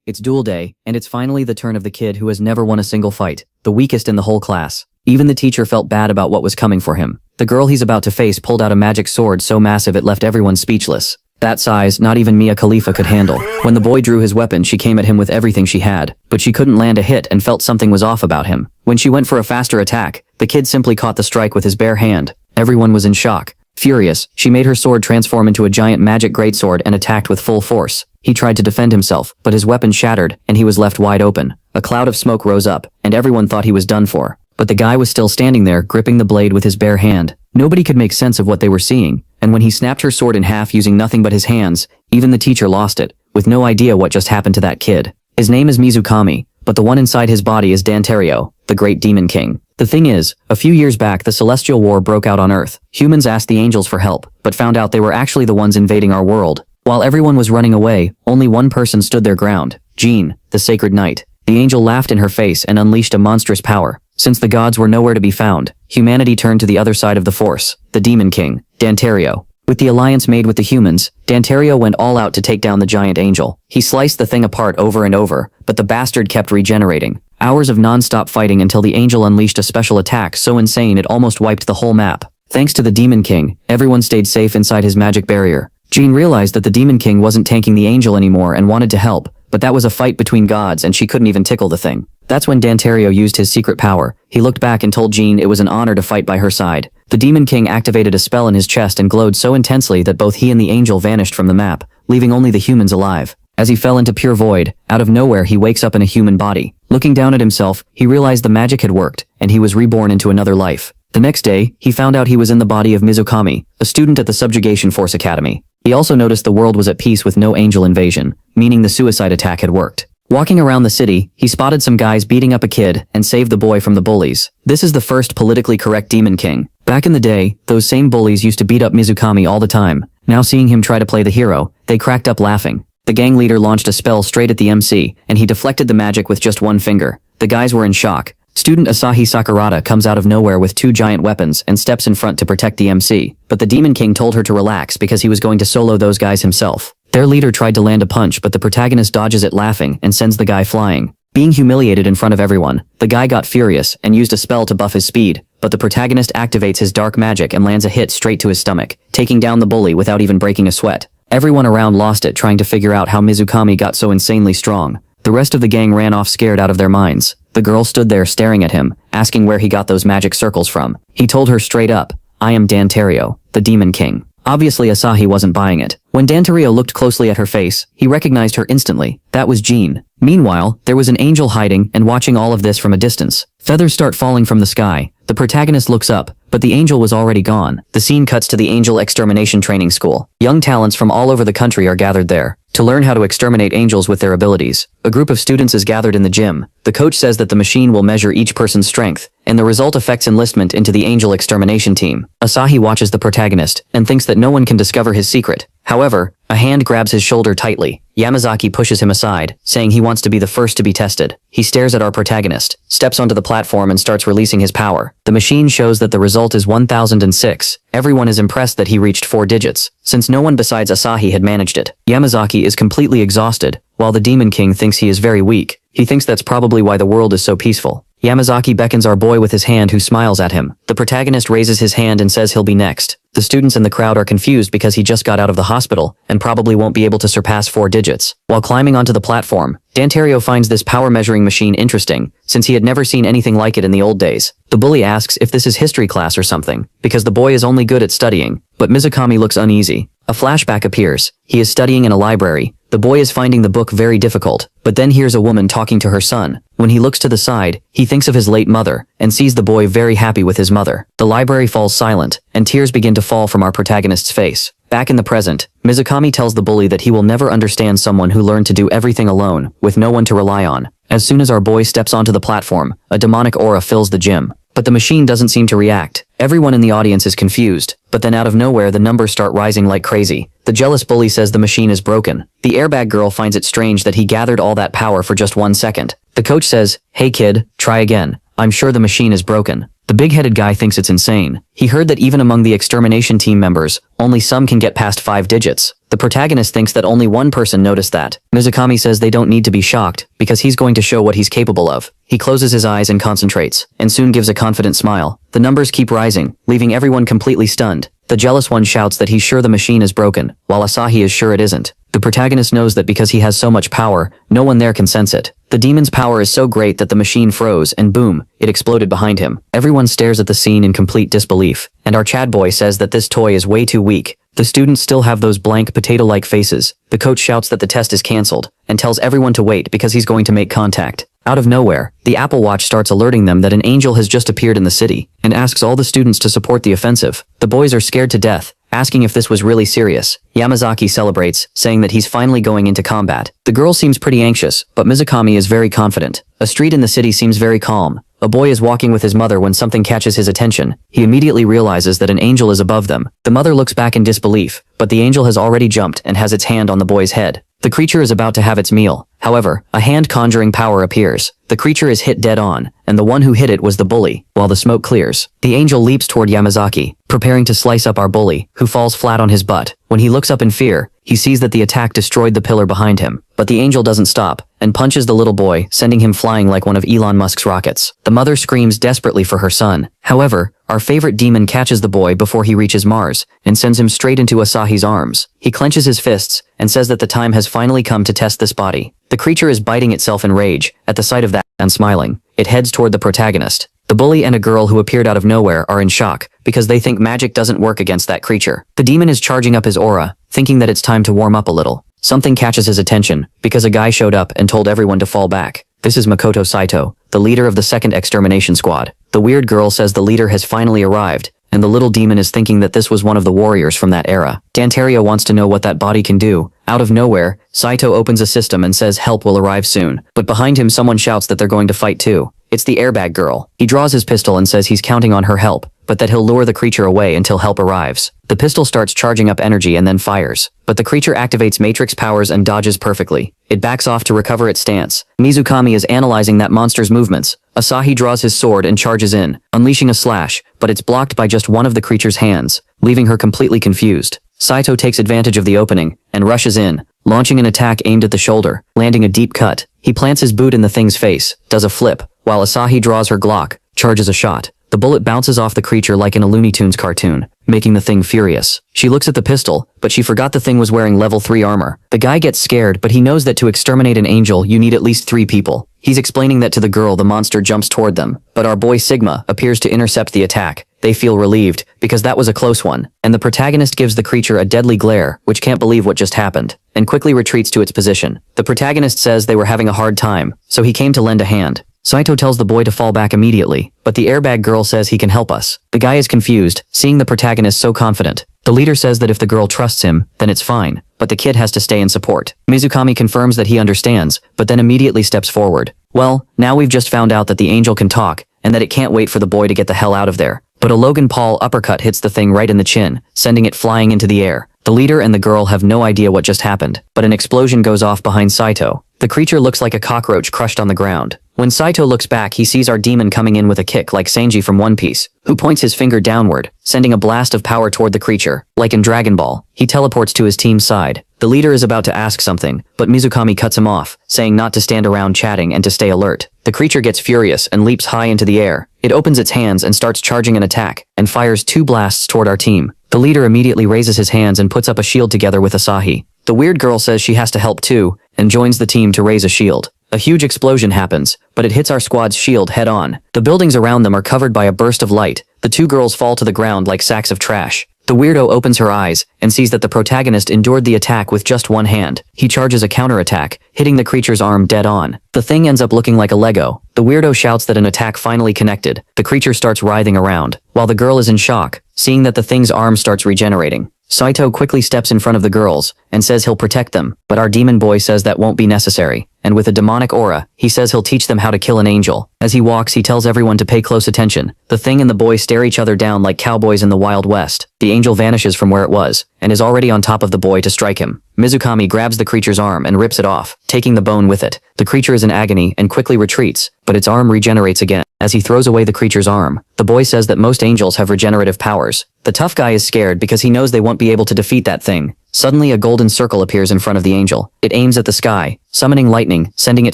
It's duel day, and it's finally the turn of the kid who has never won a single fight, the weakest in the whole class. Even the teacher felt bad about what was coming for him. The girl he's about to face pulled out a magic sword so massive it left everyone speechless. That size, not even Mia Khalifa could handle. When the boy drew his weapon, she came at him with everything she had, but she couldn't land a hit and felt something was off about him. When she went for a faster attack, the kid simply caught the strike with his bare hand. Everyone was in shock. Furious, she made her sword transform into a giant magic greatsword and attacked with full force. He tried to defend himself, but his weapon shattered, and he was left wide open. A cloud of smoke rose up, and everyone thought he was done for. But the guy was still standing there, gripping the blade with his bare hand. Nobody could make sense of what they were seeing, and when he snapped her sword in half using nothing but his hands, even the teacher lost it, with no idea what just happened to that kid. His name is Mizukami, but the one inside his body is Dantario, the great demon king. The thing is, a few years back the Celestial War broke out on Earth. Humans asked the angels for help, but found out they were actually the ones invading our world. While everyone was running away, only one person stood their ground, Jean, the sacred knight. The angel laughed in her face and unleashed a monstrous power. Since the gods were nowhere to be found, humanity turned to the other side of the force, the demon king, Dantario. With the alliance made with the humans, Dantario went all out to take down the giant angel. He sliced the thing apart over and over, but the bastard kept regenerating. Hours of non-stop fighting until the angel unleashed a special attack so insane it almost wiped the whole map. Thanks to the demon king, everyone stayed safe inside his magic barrier. Jean realized that the demon king wasn't tanking the angel anymore and wanted to help, but that was a fight between gods and she couldn't even tickle the thing. That's when Dantario used his secret power. He looked back and told Jean it was an honor to fight by her side. The demon king activated a spell in his chest and glowed so intensely that both he and the angel vanished from the map, leaving only the humans alive. As he fell into pure void, out of nowhere he wakes up in a human body. Looking down at himself, he realized the magic had worked, and he was reborn into another life. The next day, he found out he was in the body of Mizukami, a student at the Subjugation Force Academy. He also noticed the world was at peace with no angel invasion, meaning the suicide attack had worked. Walking around the city, he spotted some guys beating up a kid and saved the boy from the bullies. This is the first politically correct demon king. Back in the day, those same bullies used to beat up Mizukami all the time. Now seeing him try to play the hero, they cracked up laughing. The gang leader launched a spell straight at the MC, and he deflected the magic with just one finger. The guys were in shock. Student Asahi Sakurada comes out of nowhere with two giant weapons and steps in front to protect the MC, but the demon king told her to relax because he was going to solo those guys himself. Their leader tried to land a punch, but the protagonist dodges it laughing and sends the guy flying. Being humiliated in front of everyone, the guy got furious and used a spell to buff his speed, but the protagonist activates his dark magic and lands a hit straight to his stomach, taking down the bully without even breaking a sweat. Everyone around lost it trying to figure out how Mizukami got so insanely strong. The rest of the gang ran off scared out of their minds. The girl stood there staring at him, asking where he got those magic circles from. He told her straight up, "I am Dantario, the demon king." Obviously Asahi wasn't buying it. When Dantario looked closely at her face, he recognized her instantly. That was Jean. Meanwhile, there was an angel hiding and watching all of this from a distance. Feathers start falling from the sky. The protagonist looks up, but the angel was already gone. The scene cuts to the Angel Extermination Training School. Young talents from all over the country are gathered there to learn how to exterminate angels with their abilities. A group of students is gathered in the gym. The coach says that the machine will measure each person's strength, and the result affects enlistment into the angel extermination team. Asahi watches the protagonist and thinks that no one can discover his secret. However, a hand grabs his shoulder tightly. Yamazaki pushes him aside, saying he wants to be the first to be tested. He stares at our protagonist, steps onto the platform and starts releasing his power. The machine shows that the result is 1006. Everyone is impressed that he reached 4 digits, since no one besides Asahi had managed it. Yamazaki is completely exhausted, while the Demon King thinks he is very weak. He thinks that's probably why the world is so peaceful. Yamazaki beckons our boy with his hand, who smiles at him. The protagonist raises his hand and says he'll be next. The students in the crowd are confused because he just got out of the hospital and probably won't be able to surpass 4 digits. While climbing onto the platform, Dantario finds this power measuring machine interesting, since he had never seen anything like it in the old days. The bully asks if this is history class or something, because the boy is only good at studying, but Mizukami looks uneasy. A flashback appears. He is studying in a library. The boy is finding the book very difficult, but then hears a woman talking to her son. When he looks to the side, he thinks of his late mother, and sees the boy very happy with his mother. The library falls silent, and tears begin to fall from our protagonist's face. Back in the present, Mizukami tells the bully that he will never understand someone who learned to do everything alone, with no one to rely on. As soon as our boy steps onto the platform, a demonic aura fills the gym. But the machine doesn't seem to react. Everyone in the audience is confused, but then out of nowhere the numbers start rising like crazy. The jealous bully says the machine is broken. The airbag girl finds it strange that he gathered all that power for just 1 second. The coach says, "Hey kid, try again. I'm sure the machine is broken." The big-headed guy thinks it's insane. He heard that even among the extermination team members, only some can get past 5 digits. The protagonist thinks that only one person noticed that. Mizukami says they don't need to be shocked, because he's going to show what he's capable of. He closes his eyes and concentrates, and soon gives a confident smile. The numbers keep rising, leaving everyone completely stunned. The jealous one shouts that he's sure the machine is broken, while Asahi is sure it isn't. The protagonist knows that because he has so much power, no one there can sense it. The demon's power is so great that the machine froze, and boom, it exploded behind him. Everyone stares at the scene in complete disbelief, and our Chad boy says that this toy is way too weak. The students still have those blank potato-like faces. The coach shouts that the test is cancelled, and tells everyone to wait because he's going to make contact. Out of nowhere, the Apple Watch starts alerting them that an angel has just appeared in the city, and asks all the students to support the offensive. The boys are scared to death, asking if this was really serious. Yamazaki celebrates, saying that he's finally going into combat. The girl seems pretty anxious, but Mizukami is very confident. A street in the city seems very calm. A boy is walking with his mother when something catches his attention. He immediately realizes that an angel is above them. The mother looks back in disbelief, but the angel has already jumped and has its hand on the boy's head. The creature is about to have its meal. However, a hand-conjuring power appears. The creature is hit dead on, and the one who hit it was the bully. While the smoke clears, the angel leaps toward Yamazaki, preparing to slice up our bully, who falls flat on his butt. When he looks up in fear, he sees that the attack destroyed the pillar behind him. But the angel doesn't stop, and punches the little boy, sending him flying like one of Elon Musk's rockets. The mother screams desperately for her son. However, our favorite demon catches the boy before he reaches Mars, and sends him straight into Asahi's arms. He clenches his fists, and says that the time has finally come to test this body. The creature is biting itself in rage. At the sight of that, and smiling, it heads toward the protagonist. The bully and a girl who appeared out of nowhere are in shock, because they think magic doesn't work against that creature. The demon is charging up his aura, thinking that it's time to warm up a little. Something catches his attention, because a guy showed up and told everyone to fall back. This is Makoto Saito, the leader of the second extermination squad. The weird girl says the leader has finally arrived, and the little demon is thinking that this was one of the warriors from that era. Dantario wants to know what that body can do. Out of nowhere, Saito opens a system and says help will arrive soon. But behind him someone shouts that they're going to fight too. It's the airbag girl. He draws his pistol and says he's counting on her help, but that he'll lure the creature away until help arrives. The pistol starts charging up energy and then fires, but the creature activates matrix powers and dodges perfectly. It backs off to recover its stance. Mizukami is analyzing that monster's movements. Asahi draws his sword and charges in, unleashing a slash, but it's blocked by just one of the creature's hands, leaving her completely confused. Saito takes advantage of the opening, and rushes in, launching an attack aimed at the shoulder, landing a deep cut. He plants his boot in the thing's face, does a flip, while Asahi draws her Glock, charges a shot. The bullet bounces off the creature like in a Looney Tunes cartoon, making the thing furious. She looks at the pistol, but she forgot the thing was wearing level 3 armor. The guy gets scared, but he knows that to exterminate an angel you need at least 3 people. He's explaining that to the girl. The monster jumps toward them, but our boy Sigma appears to intercept the attack. They feel relieved, because that was a close one, and the protagonist gives the creature a deadly glare, which can't believe what just happened, and quickly retreats to its position. The protagonist says they were having a hard time, so he came to lend a hand. Saito tells the boy to fall back immediately, but the airbag girl says he can help us. The guy is confused, seeing the protagonist so confident. The leader says that if the girl trusts him, then it's fine, but the kid has to stay in support. Mizukami confirms that he understands, but then immediately steps forward. Well, now we've just found out that the angel can talk, and that it can't wait for the boy to get the hell out of there. But a Logan Paul uppercut hits the thing right in the chin, sending it flying into the air. The leader and the girl have no idea what just happened, but an explosion goes off behind Saito. The creature looks like a cockroach crushed on the ground. When Saito looks back, he sees our demon coming in with a kick like Sanji from One Piece, who points his finger downward, sending a blast of power toward the creature. Like in Dragon Ball, he teleports to his team's side. The leader is about to ask something, but Mizukami cuts him off, saying not to stand around chatting and to stay alert. The creature gets furious and leaps high into the air. It opens its hands and starts charging an attack, and fires 2 blasts toward our team. The leader immediately raises his hands and puts up a shield together with Asahi. The weird girl says she has to help too, and joins the team to raise a shield. A huge explosion happens, but it hits our squad's shield head on. The buildings around them are covered by a burst of light. The 2 girls fall to the ground like sacks of trash. The weirdo opens her eyes, and sees that the protagonist endured the attack with just one hand. He charges a counterattack, hitting the creature's arm dead on. The thing ends up looking like a Lego. The weirdo shouts that an attack finally connected. The creature starts writhing around, while the girl is in shock, seeing that the thing's arm starts regenerating. Saito quickly steps in front of the girls, and says he'll protect them, but our demon boy says that won't be necessary, and with a demonic aura, he says he'll teach them how to kill an angel. As he walks, he tells everyone to pay close attention. The Thing and the boy stare each other down like cowboys in the Wild West. The angel vanishes from where it was, and is already on top of the boy to strike him. Mizukami grabs the creature's arm and rips it off, taking the bone with it. The creature is in agony and quickly retreats, but its arm regenerates again. As he throws away the creature's arm, the boy says that most angels have regenerative powers. The tough guy is scared because he knows they won't be able to defeat that thing. Suddenly a golden circle appears in front of the angel. It aims at the sky, summoning lightning, sending it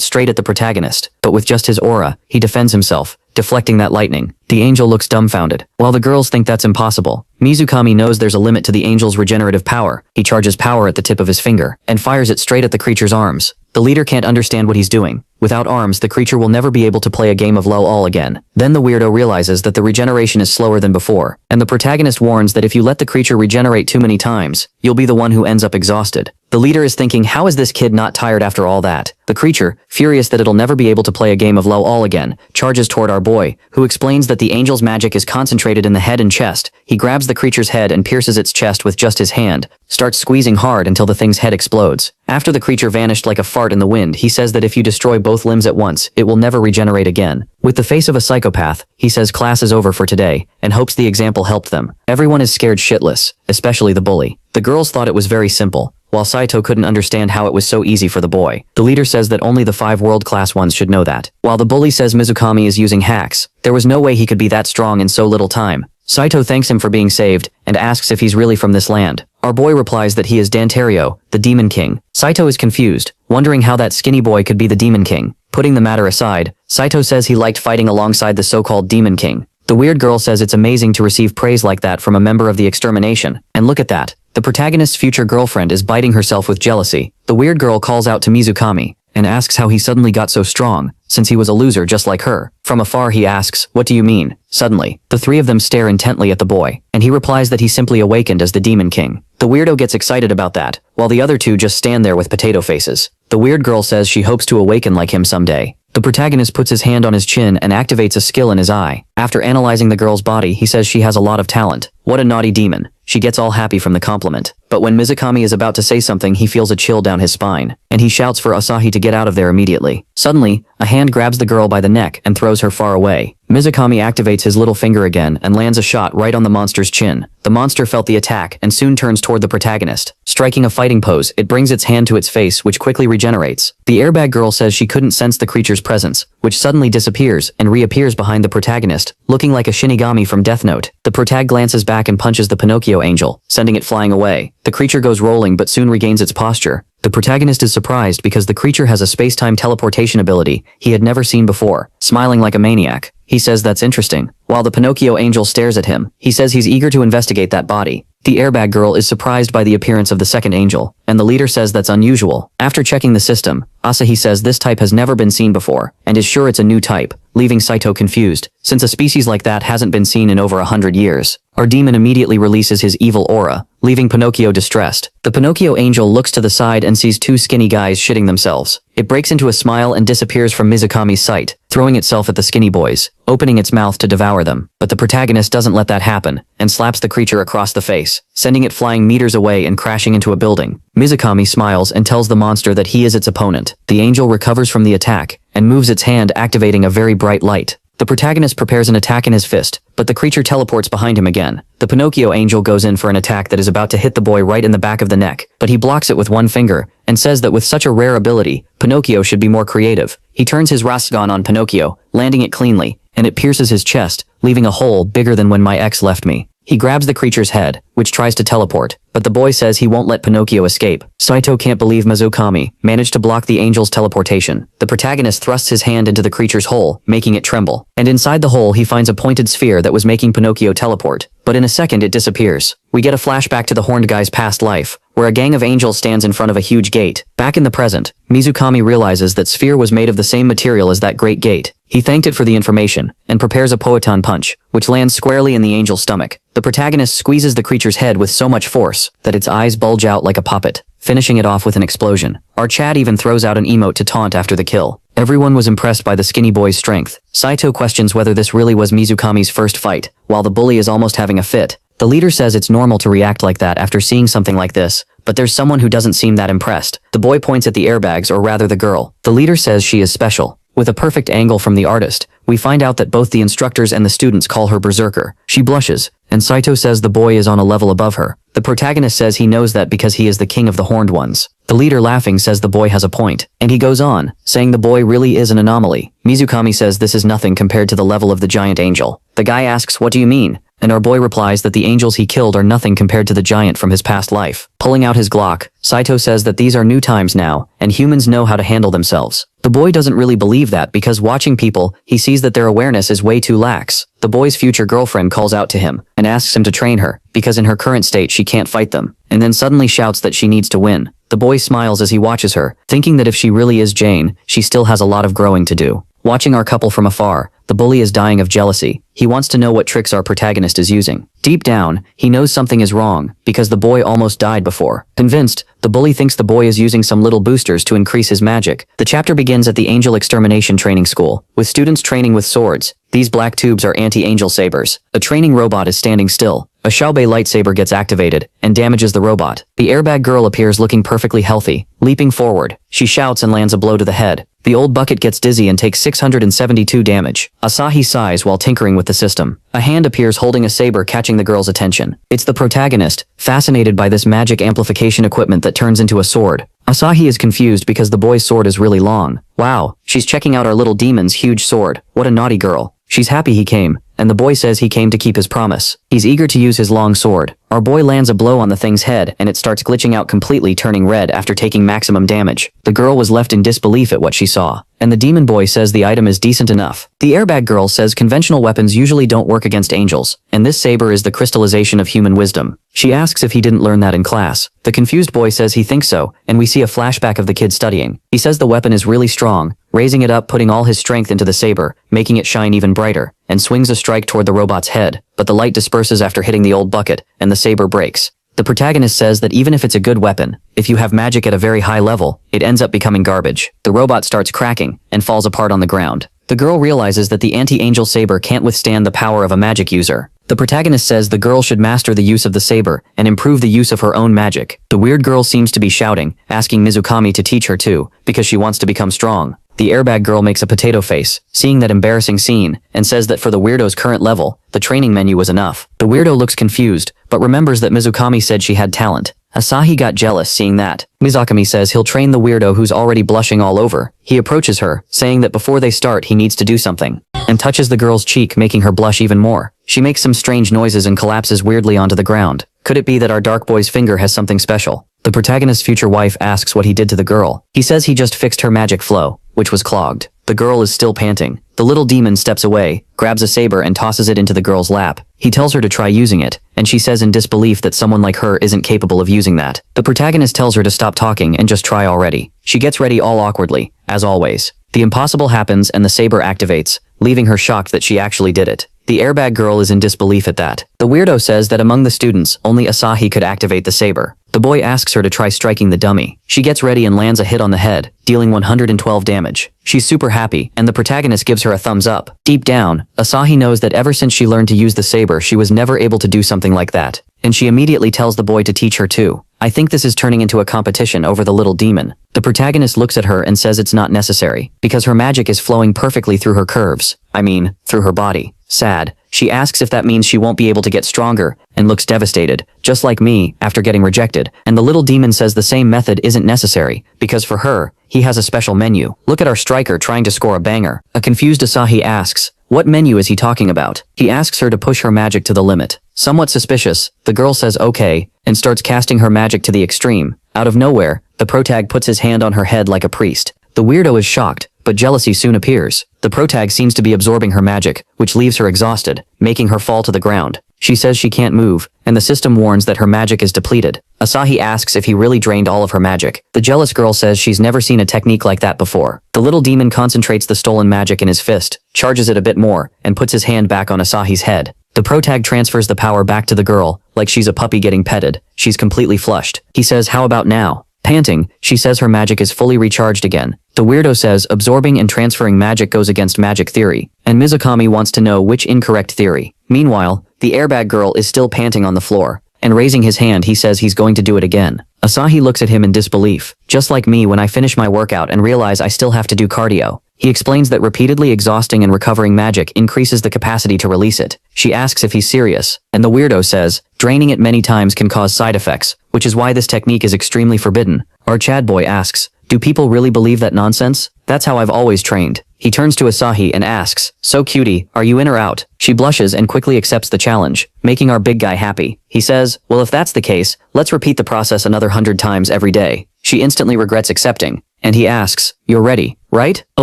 straight at the protagonist. But with just his aura, he defends himself, deflecting that lightning. The angel looks dumbfounded. While the girls think that's impossible, Mizukami knows there's a limit to the angel's regenerative power. He charges power at the tip of his finger, and fires it straight at the creature's arms. The leader can't understand what he's doing. Without arms, the creature will never be able to play a game of LOL again. Then the weirdo realizes that the regeneration is slower than before, and the protagonist warns that if you let the creature regenerate too many times, you'll be the one who ends up exhausted. The leader is thinking, how is this kid not tired after all that? The creature, furious that it'll never be able to play a game of LOL again, charges toward our boy, who explains that the angel's magic is concentrated in the head and chest. He grabs the creature's head and pierces its chest with just his hand, starts squeezing hard until the thing's head explodes. After the creature vanished like a fart in the wind, he says that if you destroy both limbs at once, it will never regenerate again. With the face of a psychopath, he says class is over for today, and hopes the example helped them. Everyone is scared shitless, especially the bully. The girls thought it was very simple, while Saito couldn't understand how it was so easy for the boy. The leader says that only the 5 world-class ones should know that. While the bully says Mizukami is using hacks, there was no way he could be that strong in so little time. Saito thanks him for being saved, and asks if he's really from this land. Our boy replies that he is Dantario, the Demon King. Saito is confused, wondering how that skinny boy could be the Demon King. Putting the matter aside, Saito says he liked fighting alongside the so-called Demon King. The weird girl says it's amazing to receive praise like that from a member of the extermination. And look at that. The protagonist's future girlfriend is biting herself with jealousy. The weird girl calls out to Mizukami, and asks how he suddenly got so strong, since he was a loser just like her. From afar he asks, "What do you mean?" Suddenly, the 3 of them stare intently at the boy, and he replies that he simply awakened as the Demon King. The weirdo gets excited about that, while the other 2 just stand there with potato faces. The weird girl says she hopes to awaken like him someday. The protagonist puts his hand on his chin and activates a skill in his eye. After analyzing the girl's body, he says she has a lot of talent. What a naughty demon. She gets all happy from the compliment. But when Mizukami is about to say something, he feels a chill down his spine, and he shouts for Asahi to get out of there immediately. Suddenly, a hand grabs the girl by the neck and throws her far away. Mizukami activates his little finger again and lands a shot right on the monster's chin. The monster felt the attack and soon turns toward the protagonist. Striking a fighting pose, it brings its hand to its face, which quickly regenerates. The airbag girl says she couldn't sense the creature's presence, which suddenly disappears and reappears behind the protagonist, looking like a Shinigami from Death Note. The protag glances back and punches the Pinocchio angel, sending it flying away. The creature goes rolling but soon regains its posture. The protagonist is surprised because the creature has a space-time teleportation ability he had never seen before, smiling like a maniac. He says that's interesting. While the Pinocchio angel stares at him, he says he's eager to investigate that body. The airbag girl is surprised by the appearance of the second angel, and the leader says that's unusual. After checking the system, Asahi says this type has never been seen before, and is sure it's a new type, leaving Saito confused, since a species like that hasn't been seen in over 100 years. Our demon immediately releases his evil aura, leaving Pinocchio distressed. The Pinocchio angel looks to the side and sees 2 skinny guys shitting themselves. It breaks into a smile and disappears from Mizukami's sight, throwing itself at the skinny boys, opening its mouth to devour them. But the protagonist doesn't let that happen, and slaps the creature across the face, sending it flying meters away and crashing into a building. Mizukami smiles and tells the monster that he is its opponent. The angel recovers from the attack, and moves its hand, activating a very bright light. The protagonist prepares an attack in his fist, but the creature teleports behind him again. The Pinocchio angel goes in for an attack that is about to hit the boy right in the back of the neck, but he blocks it with one finger, and says that with such a rare ability, Pinocchio should be more creative. He turns his Rasengan on Pinocchio, landing it cleanly, and it pierces his chest, leaving a hole bigger than when my ex left me. He grabs the creature's head, which tries to teleport, but the boy says he won't let Pinocchio escape. Saito can't believe Mizukami managed to block the angel's teleportation. The protagonist thrusts his hand into the creature's hole, making it tremble, and inside the hole he finds a pointed sphere that was making Pinocchio teleport, but in a second it disappears. We get a flashback to the horned guy's past life, where a gang of angels stands in front of a huge gate. Back in the present, Mizukami realizes that sphere was made of the same material as that great gate. He thanked it for the information, and prepares a Poetan punch, which lands squarely in the angel's stomach. The protagonist squeezes the creature's head with so much force that its eyes bulge out like a puppet, finishing it off with an explosion. Our Chad even throws out an emote to taunt after the kill. Everyone was impressed by the skinny boy's strength. Saito questions whether this really was Mizukami's first fight, while the bully is almost having a fit. The leader says it's normal to react like that after seeing something like this, but there's someone who doesn't seem that impressed. The boy points at the airbags, or rather the girl. The leader says she is special. With a perfect angle from the artist, we find out that both the instructors and the students call her Berserker. She blushes, and Saito says the boy is on a level above her. The protagonist says he knows that because he is the king of the horned ones. The leader, laughing, says the boy has a point, and he goes on, saying the boy really is an anomaly. Mizukami says this is nothing compared to the level of the giant angel. The guy asks, what do you mean? And our boy replies that the angels he killed are nothing compared to the giant from his past life. Pulling out his Glock, Saito says that these are new times now, and humans know how to handle themselves. The boy doesn't really believe that because watching people, he sees that their awareness is way too lax. The boy's future girlfriend calls out to him and asks him to train her, because in her current state she can't fight them, and then suddenly shouts that she needs to win. The boy smiles as he watches her, thinking that if she really is Jane, she still has a lot of growing to do. Watching our couple from afar, the bully is dying of jealousy. He wants to know what tricks our protagonist is using. Deep down, he knows something is wrong, because the boy almost died before. Convinced, the bully thinks the boy is using some little boosters to increase his magic. The chapter begins at the Angel Extermination Training School, with students training with swords. These black tubes are anti-angel sabers. A training robot is standing still. A Xiaobei lightsaber gets activated and damages the robot. The airbag girl appears looking perfectly healthy. Leaping forward, she shouts and lands a blow to the head. The old bucket gets dizzy and takes 672 damage. Asahi sighs while tinkering with the system. A hand appears holding a saber, catching the girl's attention. It's the protagonist, fascinated by this magic amplification equipment that turns into a sword. Asahi is confused because the boy's sword is really long. Wow, she's checking out our little demon's huge sword. What a naughty girl. She's happy he came, and the boy says he came to keep his promise. He's eager to use his long sword. Our boy lands a blow on the thing's head and it starts glitching out completely, turning red after taking maximum damage. The girl was left in disbelief at what she saw, and the demon boy says the item is decent enough. The airbag girl says conventional weapons usually don't work against angels, and this saber is the crystallization of human wisdom. She asks if he didn't learn that in class. The confused boy says he thinks so, and we see a flashback of the kid studying. He says the weapon is really strong, raising it up, putting all his strength into the saber, making it shine even brighter, and swings a strike toward the robot's head, but the light disperses after hitting the old bucket, and the saber breaks. The protagonist says that even if it's a good weapon, if you have magic at a very high level, it ends up becoming garbage. The robot starts cracking and falls apart on the ground. The girl realizes that the anti-angel saber can't withstand the power of a magic user. The protagonist says the girl should master the use of the saber and improve the use of her own magic. The weird girl seems to be shouting, asking Mizukami to teach her too, because she wants to become strong. The airbag girl makes a potato face, seeing that embarrassing scene, and says that for the weirdo's current level, the training menu was enough. The weirdo looks confused, but remembers that Mizukami said she had talent. Asahi got jealous seeing that. Mizukami says he'll train the weirdo who's already blushing all over. He approaches her, saying that before they start he needs to do something, and touches the girl's cheek, making her blush even more. She makes some strange noises and collapses weirdly onto the ground. Could it be that our dark boy's finger has something special? The protagonist's future wife asks what he did to the girl. He says he just fixed her magic flow, which was clogged. The girl is still panting. The little demon steps away, grabs a saber and tosses it into the girl's lap. He tells her to try using it, and she says in disbelief that someone like her isn't capable of using that. The protagonist tells her to stop talking and just try already. She gets ready all awkwardly, as always. The impossible happens and the saber activates, leaving her shocked that she actually did it. The airbag girl is in disbelief at that. The weirdo says that among the students, only Asahi could activate the saber. The boy asks her to try striking the dummy. She gets ready and lands a hit on the head, dealing 112 damage. She's super happy, and the protagonist gives her a thumbs up. Deep down, Asahi knows that ever since she learned to use the saber, she was never able to do something like that, and she immediately tells the boy to teach her too. I think this is turning into a competition over the little demon. The protagonist looks at her and says it's not necessary, because her magic is flowing perfectly through her curves. I mean, through her body. Sad. She asks if that means she won't be able to get stronger, and looks devastated, just like me, after getting rejected. And the little demon says the same method isn't necessary, because for her, he has a special menu. Look at our striker trying to score a banger. A confused Asahi asks, what menu is he talking about? He asks her to push her magic to the limit. Somewhat suspicious, the girl says okay, and starts casting her magic to the extreme. Out of nowhere, the protag puts his hand on her head like a priest. The weirdo is shocked, but jealousy soon appears. The protag seems to be absorbing her magic, which leaves her exhausted, making her fall to the ground. She says she can't move, and the system warns that her magic is depleted. Asahi asks if he really drained all of her magic. The jealous girl says she's never seen a technique like that before. The little demon concentrates the stolen magic in his fist, charges it a bit more, and puts his hand back on Asahi's head. The protag transfers the power back to the girl, like she's a puppy getting petted. She's completely flushed. He says, how about now? Panting, she says her magic is fully recharged again. The weirdo says absorbing and transferring magic goes against magic theory, and Mizukami wants to know which incorrect theory. Meanwhile, the airbag girl is still panting on the floor, and raising his hand he says he's going to do it again. Asahi looks at him in disbelief. Just like me when I finish my workout and realize I still have to do cardio. He explains that repeatedly exhausting and recovering magic increases the capacity to release it. She asks if he's serious, and the weirdo says, draining it many times can cause side effects, which is why this technique is extremely forbidden. Our Chad boy asks, do people really believe that nonsense? That's how I've always trained. He turns to Asahi and asks, so cutie, are you in or out? She blushes and quickly accepts the challenge, making our big guy happy. He says, well if that's the case, let's repeat the process another 100 times every day. She instantly regrets accepting, and he asks, you're ready, right? A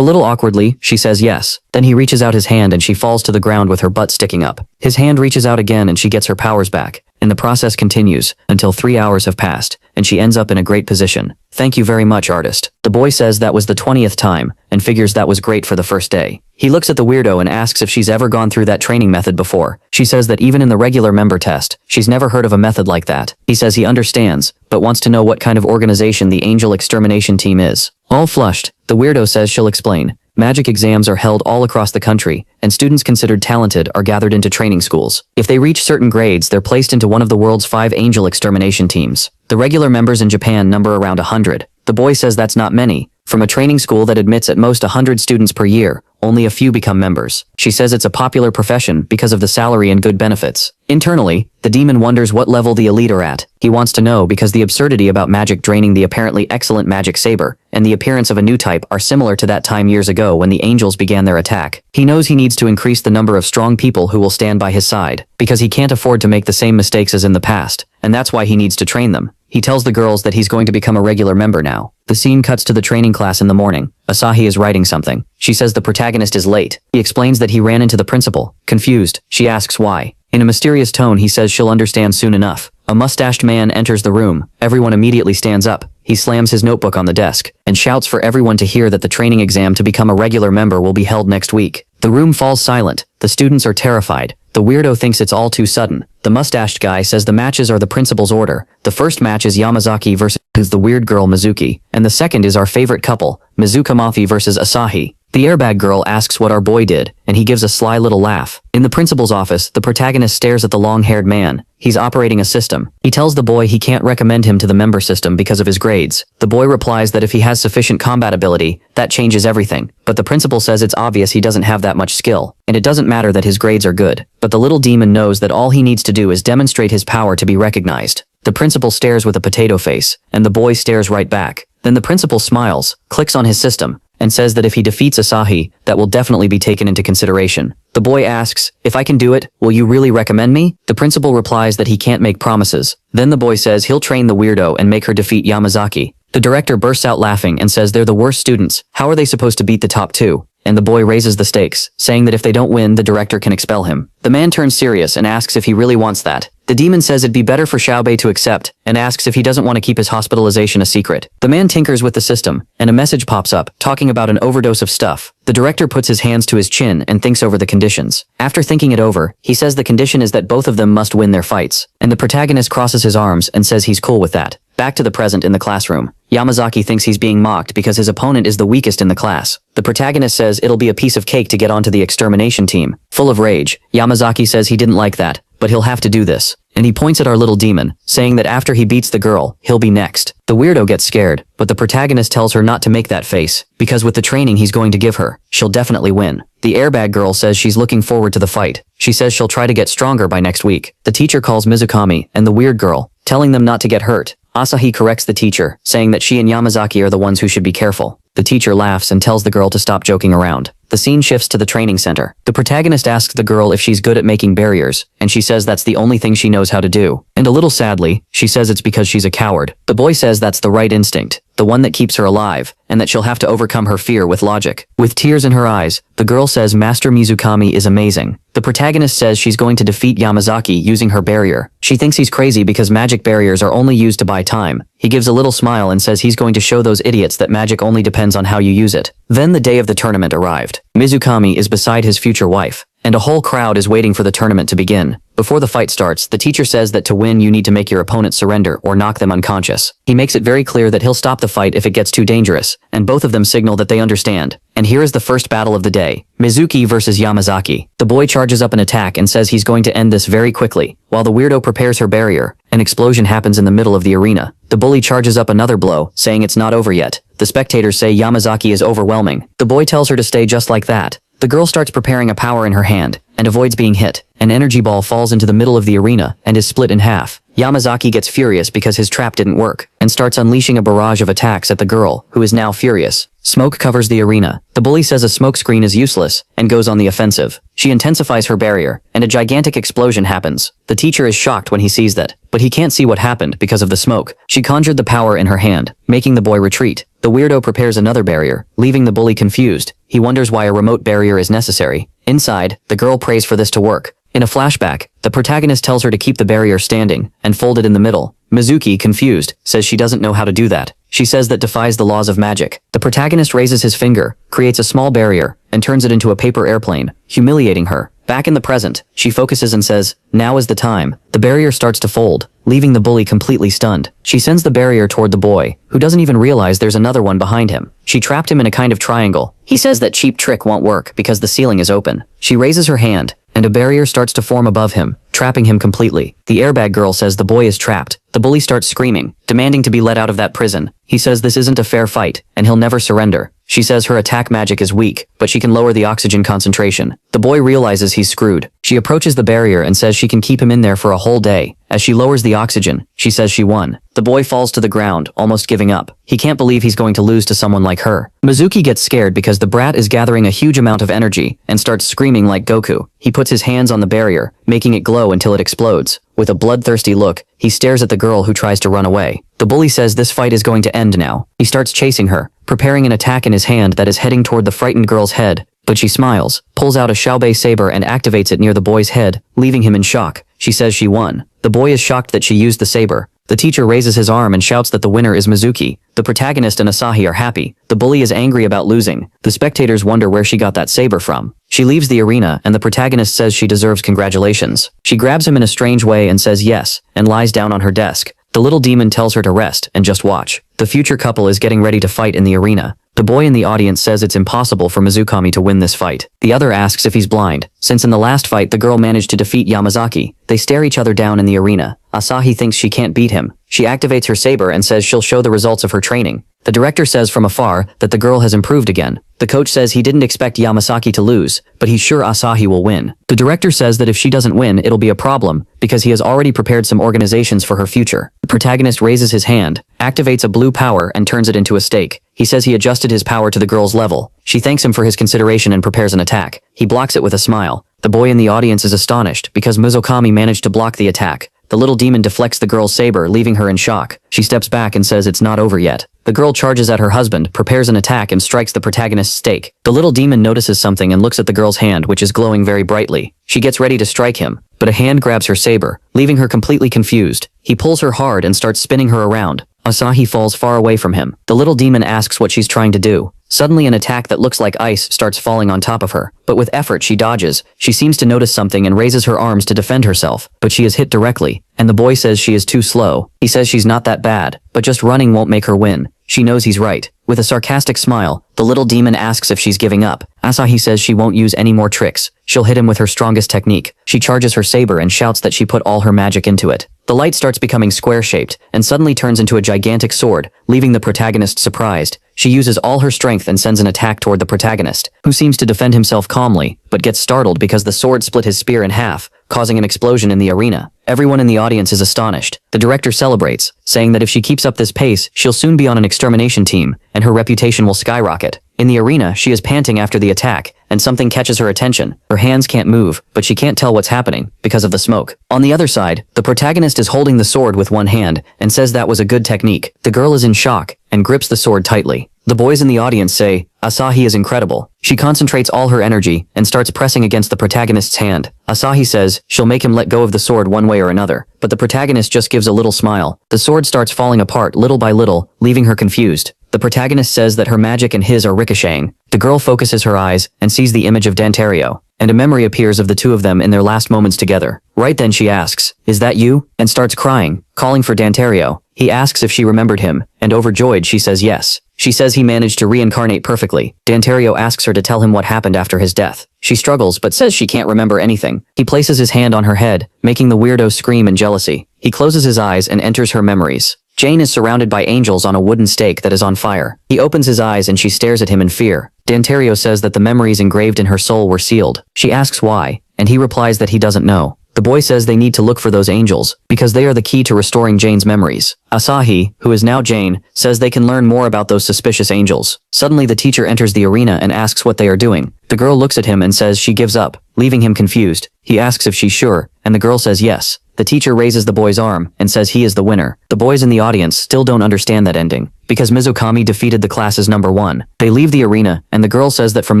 little awkwardly, she says yes. Then he reaches out his hand and she falls to the ground with her butt sticking up. His hand reaches out again and she gets her powers back, and the process continues until 3 hours have passed, and she ends up in a great position. Thank you very much, artist. The boy says that was the 20th time, and figures that was great for the first day. He looks at the weirdo and asks if she's ever gone through that training method before. She says that even in the regular member test, she's never heard of a method like that. He says he understands, but wants to know what kind of organization the Angel Extermination Team is. All flushed, the weirdo says she'll explain. Magic exams are held all across the country, and students considered talented are gathered into training schools. If they reach certain grades, they're placed into one of the world's 5 angel extermination teams. The regular members in Japan number around 100. The boy says that's not many. From a training school that admits at most 100 students per year, only a few become members. She says it's a popular profession because of the salary and good benefits. Internally, the demon wonders what level the elite are at. He wants to know because the absurdity about magic draining the apparently excellent magic saber, and the appearance of a new type are similar to that time years ago when the angels began their attack. He knows he needs to increase the number of strong people who will stand by his side, because he can't afford to make the same mistakes as in the past, and that's why he needs to train them. He tells the girls that he's going to become a regular member now. The scene cuts to the training class in the morning. Asahi is writing something. She says the protagonist is late. He explains that he ran into the principal. Confused, she asks why. In a mysterious tone he says she'll understand soon enough. A mustached man enters the room. Everyone immediately stands up. He slams his notebook on the desk, and shouts for everyone to hear that the training exam to become a regular member will be held next week. The room falls silent. The students are terrified. The weirdo thinks it's all too sudden. The mustached guy says the matches are the principal's order. The first match is Yamazaki versus the weird girl Mizuki, and the second is our favorite couple, Mizuka Mafi versus Asahi. The airbag girl asks what our boy did, and he gives a sly little laugh. In the principal's office, the protagonist stares at the long-haired man. He's operating a system. He tells the boy he can't recommend him to the member system because of his grades. The boy replies that if he has sufficient combat ability, that changes everything. But the principal says it's obvious he doesn't have that much skill, and it doesn't matter that his grades are good. But the little demon knows that all he needs to do is demonstrate his power to be recognized. The principal stares with a potato face, and the boy stares right back. Then the principal smiles, clicks on his system, and says that if he defeats Asahi, that will definitely be taken into consideration. The boy asks, if I can do it, will you really recommend me? The principal replies that he can't make promises. Then the boy says he'll train the weirdo and make her defeat Yamazaki. The director bursts out laughing and says they're the worst students. How are they supposed to beat the top 2? And the boy raises the stakes, saying that if they don't win, the director can expel him. The man turns serious and asks if he really wants that. The demon says it'd be better for Xiaobei to accept, and asks if he doesn't want to keep his hospitalization a secret. The man tinkers with the system, and a message pops up, talking about an overdose of stuff. The director puts his hands to his chin and thinks over the conditions. After thinking it over, he says the condition is that both of them must win their fights, and the protagonist crosses his arms and says he's cool with that. Back to the present in the classroom. Yamazaki thinks he's being mocked because his opponent is the weakest in the class. The protagonist says it'll be a piece of cake to get onto the extermination team. Full of rage, Yamazaki says he didn't like that, but he'll have to do this. And he points at our little demon, saying that after he beats the girl, he'll be next. The weirdo gets scared, but the protagonist tells her not to make that face, because with the training he's going to give her, she'll definitely win. The airbag girl says she's looking forward to the fight. She says she'll try to get stronger by next week. The teacher calls Mizukami and the weird girl, telling them not to get hurt. Asahi corrects the teacher, saying that she and Yamazaki are the ones who should be careful. The teacher laughs and tells the girl to stop joking around. The scene shifts to the training center. The protagonist asks the girl if she's good at making barriers, and she says that's the only thing she knows how to do. And a little sadly, she says it's because she's a coward. The boy says that's the right instinct, the one that keeps her alive, and that she'll have to overcome her fear with logic. With tears in her eyes, the girl says Master Mizukami is amazing. The protagonist says she's going to defeat Yamazaki using her barrier. She thinks he's crazy because magic barriers are only used to buy time. He gives a little smile and says he's going to show those idiots that magic only depends on how you use it. Then the day of the tournament arrived. Mizukami is beside his future wife, and a whole crowd is waiting for the tournament to begin. Before the fight starts, the teacher says that to win you need to make your opponent surrender or knock them unconscious. He makes it very clear that he'll stop the fight if it gets too dangerous, and both of them signal that they understand. And here is the first battle of the day. Mizuki versus Yamazaki. The boy charges up an attack and says he's going to end this very quickly, while the weirdo prepares her barrier, An explosion happens in the middle of the arena. The bully charges up another blow, saying it's not over yet. The spectators say Yamazaki is overwhelming. The boy tells her to stay just like that. The girl starts preparing a power in her hand, and avoids being hit. An energy ball falls into the middle of the arena, and is split in half. Yamazaki gets furious because his trap didn't work, and starts unleashing a barrage of attacks at the girl, who is now furious. Smoke covers the arena. The bully says a smoke screen is useless, and goes on the offensive. She intensifies her barrier, and a gigantic explosion happens. The teacher is shocked when he sees that, but he can't see what happened because of the smoke. She conjured the power in her hand, making the boy retreat. The weirdo prepares another barrier, leaving the bully confused. He wonders why a remote barrier is necessary. Inside, the girl prays for this to work. In a flashback, the protagonist tells her to keep the barrier standing, and fold it in the middle. Mizuki, confused, says she doesn't know how to do that. She says that defies the laws of magic. The protagonist raises his finger, creates a small barrier, and turns it into a paper airplane, humiliating her. Back in the present, she focuses and says, "Now is the time." The barrier starts to fold, leaving the bully completely stunned. She sends the barrier toward the boy, who doesn't even realize there's another one behind him. She trapped him in a kind of triangle. He says that cheap trick won't work because the ceiling is open. She raises her hand, and a barrier starts to form above him, trapping him completely. The airbag girl says the boy is trapped. The bully starts screaming, demanding to be let out of that prison. He says this isn't a fair fight, and he'll never surrender. She says her attack magic is weak, but she can lower the oxygen concentration. The boy realizes he's screwed. She approaches the barrier and says she can keep him in there for a whole day. As she lowers the oxygen, she says she won. The boy falls to the ground, almost giving up. He can't believe he's going to lose to someone like her. Mizuki gets scared because the brat is gathering a huge amount of energy, and starts screaming like Goku. He puts his hands on the barrier, making it glow until it explodes. With a bloodthirsty look, he stares at the girl who tries to run away. The bully says this fight is going to end now. He starts chasing her, preparing an attack in his hand that is heading toward the frightened girl's head. But she smiles, pulls out a Xiaobei saber and activates it near the boy's head, leaving him in shock. She says she won. The boy is shocked that she used the saber. The teacher raises his arm and shouts that the winner is Mizuki. The protagonist and Asahi are happy. The bully is angry about losing. The spectators wonder where she got that saber from. She leaves the arena, and the protagonist says she deserves congratulations. She grabs him in a strange way and says yes, and lies down on her desk. The little demon tells her to rest and just watch. The future couple is getting ready to fight in the arena. The boy in the audience says it's impossible for Mizukami to win this fight. The other asks if he's blind, since in the last fight the girl managed to defeat Yamazaki. They stare each other down in the arena. Asahi thinks she can't beat him. She activates her saber and says she'll show the results of her training. The director says from afar that the girl has improved again. The coach says he didn't expect Yamasaki to lose, but he's sure Asahi will win. The director says that if she doesn't win, it'll be a problem, because he has already prepared some organizations for her future. The protagonist raises his hand, activates a blue power and turns it into a stake. He says he adjusted his power to the girl's level. She thanks him for his consideration and prepares an attack. He blocks it with a smile. The boy in the audience is astonished because Mizukami managed to block the attack. The little demon deflects the girl's saber, leaving her in shock. She steps back and says it's not over yet. The girl charges at her husband, prepares an attack and strikes the protagonist's stake. The little demon notices something and looks at the girl's hand, which is glowing very brightly. She gets ready to strike him, but a hand grabs her saber, leaving her completely confused. He pulls her hard and starts spinning her around. Asahi falls far away from him. The little demon asks what she's trying to do. Suddenly an attack that looks like ice starts falling on top of her, but with effort she dodges. She seems to notice something and raises her arms to defend herself, but she is hit directly, and the boy says she is too slow. He says she's not that bad, but just running won't make her win. She knows he's right. With a sarcastic smile, the little demon asks if she's giving up. Asahi says she won't use any more tricks. She'll hit him with her strongest technique. She charges her saber and shouts that she put all her magic into it. The light starts becoming square-shaped, and suddenly turns into a gigantic sword, leaving the protagonist surprised. She uses all her strength and sends an attack toward the protagonist, who seems to defend himself calmly, but gets startled because the sword split his spear in half, causing an explosion in the arena. Everyone in the audience is astonished. The director celebrates, saying that if she keeps up this pace, she'll soon be on an extermination team, and her reputation will skyrocket. In the arena, she is panting after the attack, and something catches her attention. Her hands can't move, but she can't tell what's happening, because of the smoke. On the other side, the protagonist is holding the sword with one hand, and says that was a good technique. The girl is in shock, and grips the sword tightly. The boys in the audience say, Asahi is incredible. She concentrates all her energy, and starts pressing against the protagonist's hand. Asahi says she'll make him let go of the sword one way or another, but the protagonist just gives a little smile. The sword starts falling apart little by little, leaving her confused. The protagonist says that her magic and his are ricocheting. The girl focuses her eyes, and sees the image of Dantario, and a memory appears of the two of them in their last moments together. Right then she asks, "Is that you?" and starts crying, calling for Dantario. He asks if she remembered him, and overjoyed she says yes. She says he managed to reincarnate perfectly. Dantario asks her to tell him what happened after his death. She struggles but says she can't remember anything. He places his hand on her head, making the weirdo scream in jealousy. He closes his eyes and enters her memories. Jane is surrounded by angels on a wooden stake that is on fire. He opens his eyes and she stares at him in fear. Dantario says that the memories engraved in her soul were sealed. She asks why, and he replies that he doesn't know. The boy says they need to look for those angels, because they are the key to restoring Jane's memories. Asahi, who is now Jane, says they can learn more about those suspicious angels. Suddenly the teacher enters the arena and asks what they are doing. The girl looks at him and says she gives up, leaving him confused. He asks if she's sure, and the girl says yes. The teacher raises the boy's arm and says he is the winner. The boys in the audience still don't understand that ending, because Mizukami defeated the class's number 1. They leave the arena, and the girl says that from